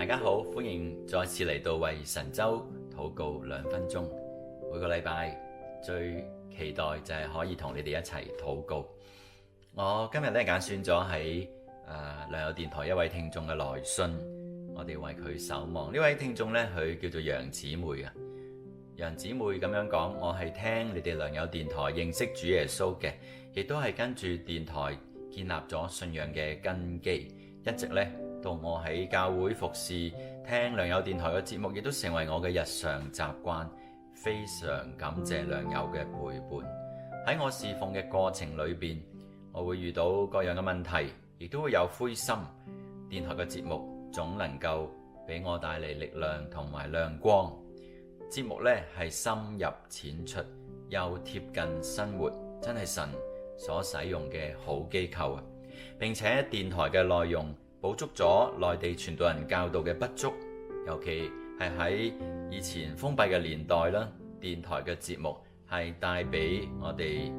家好，歡迎再次嚟到為神州禱告2分鐘。每個禮拜最期待就係可以同你哋一齊禱告。我今日咧揀選咗喺良友電台一位聽眾嘅來信，我哋為佢守望。呢位聽眾咧，佢叫做楊姊妹啊。楊姊妹咁樣講：我係聽你哋良友電台認識主耶穌嘅，亦都係跟住電台建立咗信仰嘅根基，一直咧到我喺教會服侍，聽良友電台嘅節目，亦都成為我嘅日常習慣。非常感謝良友嘅陪伴。喺我侍奉嘅過程裏邊，我會遇到各樣嘅問題，亦都會有灰心。電台嘅節目總能夠俾我帶嚟力量同埋亮光。節目呢係深入淺出，又貼近生活，真係神所使用嘅好機構啊！並且電台嘅內容補足咗內地傳道人教導嘅不足，尤其係喺以前封閉嘅年代啦，電台嘅節目係帶俾我哋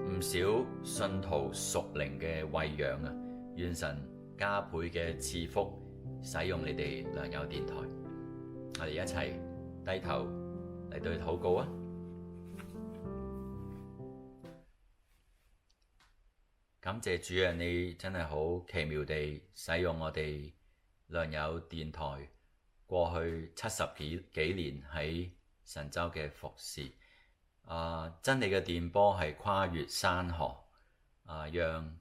唔少信徒屬靈嘅餵養啊！願神加倍嘅賜福，使用你哋良友電台。我哋一齊低頭嚟對禱告啊！感謝主啊，你真係好奇妙地使用我哋良友電台過去70幾年喺神州嘅服侍。真理嘅電波係跨越山河，讓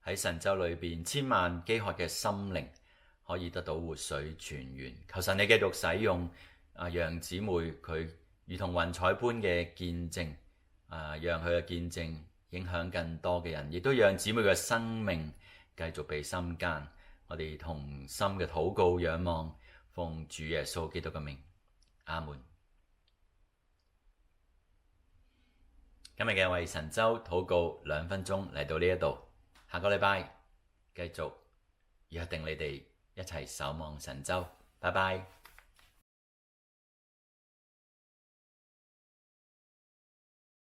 喺神州裏邊千萬飢渴嘅心靈可以得到活水泉源。求神你繼續使用楊姊妹佢如同雲彩般嘅見證，讓佢嘅見證影響更多嘅人，亦都讓姊妹嘅生命繼續被深耕。我哋同心嘅禱告仰望，奉主耶穌基督嘅名，阿門。今日嘅為神州禱告2分鐘嚟到呢一度，下個禮拜繼續約定你哋一齊守望神州。拜拜。